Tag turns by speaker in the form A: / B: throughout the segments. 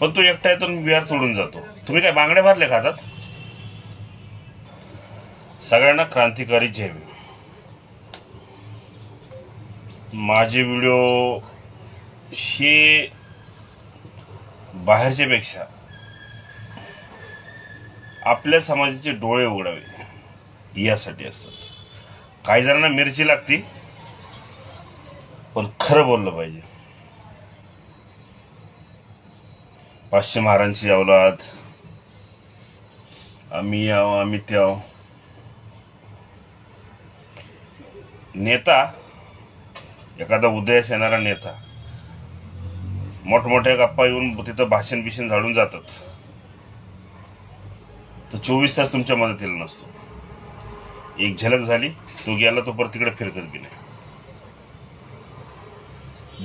A: पण तो एकटा येतो आणि विहार तोडून जातो. तुम्ही काय बांगड्या भरले खातात? सगळ्यांना क्रांतिकारी जय भीम. माझे व्हिडिओ हे बाहेरच्या पेक्षा आपल्या समाजाचे डोळे उघडावे यासाठी असतात. काही जणांना मिरची लागती, पण खरं बोललं पाहिजे. 500 महारांची औलाद, आम्ही आहो आम्ही ते आहो. नेता, एखादा उदयास येणारा नेता मोठमोठ्या गप्पा येऊन तिथं भाषण बिषण झाडून जातात, तर 24 तास तुमच्या मदतीला नसतो. एक झलक झाली, तो गेला, तो परत तिकडे फिरकत बी नाही.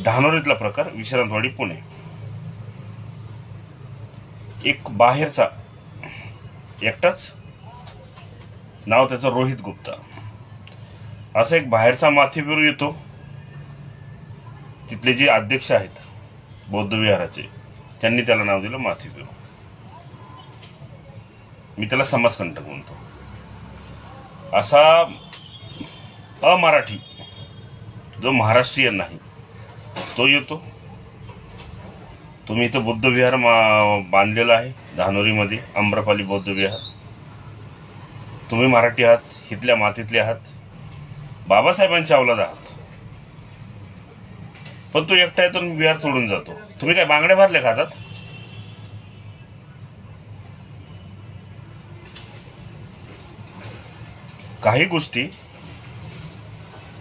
A: धानोरीतला प्रकार, विश्रांतवाडी, पुणे. एक बाहेरचा एकटाच, नाव त्याचं रोहित गुप्ता, असा एक बाहेरचा माथेफिरू येतो. तिथले जे अध्यक्ष आहेत बौद्ध विहाराचे, त्यांनी त्याला नाव दिलं माथेफिरू. मी त्याला समाजकंटक म्हणतो. असा अमराठी जो महाराष्ट्रीयन नाही तो येतो. तुम्ही इथं बौद्ध विहार बांधलेलं आहे धानोरीमध्ये, आम्रपाली बौद्ध विहार. तुम्ही मराठी आहात, इथल्या मातीतले आहात, बाबासाहेबांच्या औलाद आहात, पण तो एकटा येतो आणि विहार तोडून जातो. तुम्ही काय बांगड्या भरले खातात? काही गोष्टी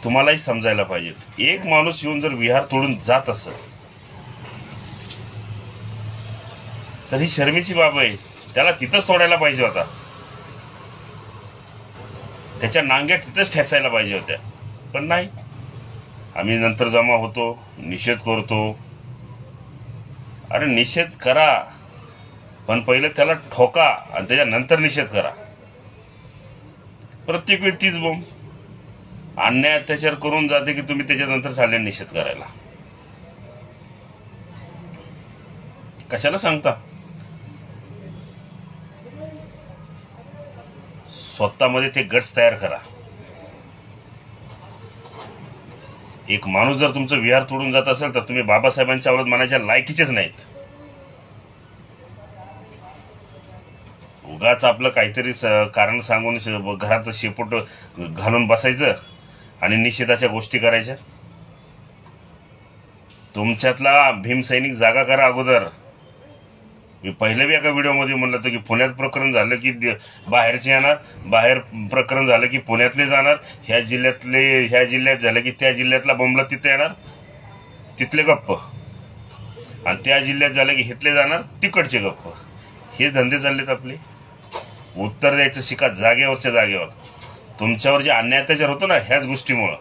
A: तुम्हालाही समजायला पाहिजेत. एक माणूस येऊन जर विहार तोडून जात असेल तर ही शर्मेची बाब आहे. त्याला तिथंच तोडायला पाहिजे होता, त्याच्या नांग्या तिथंच ठेसायला पाहिजे होत्या, पण नाही. आम्ही नंतर जमा होतो, निषेध करतो. अरे निषेध करा, पण पहिले त्याला ठोका आणि त्याच्यानंतर निषेध करा. प्रत्येक वेळी तीच बोंब. अन्याय अत्याचार करून जाते की तुम्ही त्याच्यानंतर चालले निषेध करायला. कशाला सांगता? स्वतःमध्ये ते गट्स तयार करा. एक माणूस जर तुमचं विहार तोडून जात असेल तर तुम्ही बाबासाहेबांच्या औलाद म्हणायच्या लायकीचेच नाहीत. उगाच आपलं काहीतरी कारण सांगून घरात शेपूट घालून बसायचं आणि निषेधाच्या गोष्टी करायच्या. तुमच्यातला भीमसैनिक जागा करा अगोदर. मी पहिले बी एका व्हिडिओमध्ये म्हणलं होतं की पुण्यात प्रकरण झालं की बाहेरचे येणार, बाहेर प्रकरण झालं की पुण्यातले जाणार, ह्या जिल्ह्यात झालं की त्या जिल्ह्यातला बोंबला तिथे येणार, तिथले गप्प, आणि त्या जिल्ह्यात झालं की हिथले जाणार, तिकडचे गप्प. हे धंदे चाललेत आपले. उत्तर द्यायचं शिका जागेवरच्या जागेवर. तुमच्यावर जे अन्याय अत्याचार होतो ना, ह्याच गोष्टीमुळं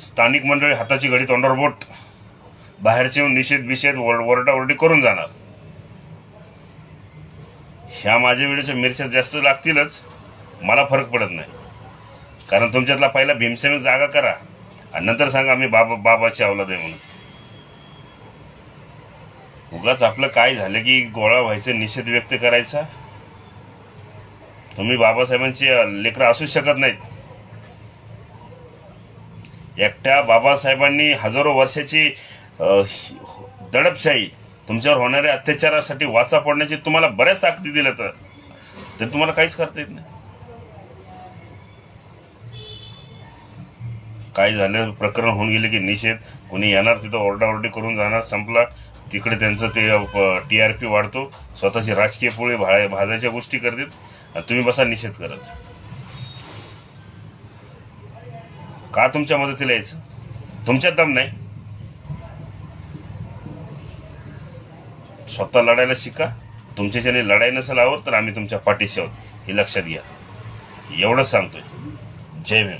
A: स्थानिक मंडळी हाताची घडी तोंडावर बोट, बाहेरचे येऊन निषेध बिषेध ओरडाओरडी करून जाणार. ह्या माझ्या व्हिडिओच्या मिरच्या जास्त लागतीलच, मला फरक पडत नाही. कारण तुमच्यातला पहिला भीमसैनिक जागा करा आणि नंतर सांगा आम्ही बाबाची औलाद आहे म्हणून. उगाच आपलं काय झालं की गोळा व्हायचं, निषेध व्यक्त करायचा. तुम्ही बाबासाहेबांची लेकरं असू शकत नाहीत. एकट्या बाबासाहेबांनी हजारो वर्षाची दडपशाही, तुमच्यावर होणाऱ्या अत्याचारासाठी वाचा पडण्याची तुम्हाला बऱ्याच ताकदी दिल्या, तर तुम्हाला काहीच करता येत नाही. काय झालं, प्रकरण होऊन गेले की निषेध, कोणी येणार तिथं ओरडाओरडी करून जाणार, संपला. तिकडे त्यांचं ते TRP वाढतो, स्वतःची राजकीय पोळी भाजायच्या गोष्टी करतात, तुम्ही बसा निषेध करत. का तुमच्या मदतीला यायचं? तुमच्यात दम नाही. स्वतः लढायला शिका. तुमच्याच्याने लढाई नसेल आवड तर आम्ही तुमच्या पाठीशी आहोत, हे लक्षात घ्या. एवढंच सांगतोय. जय भीम.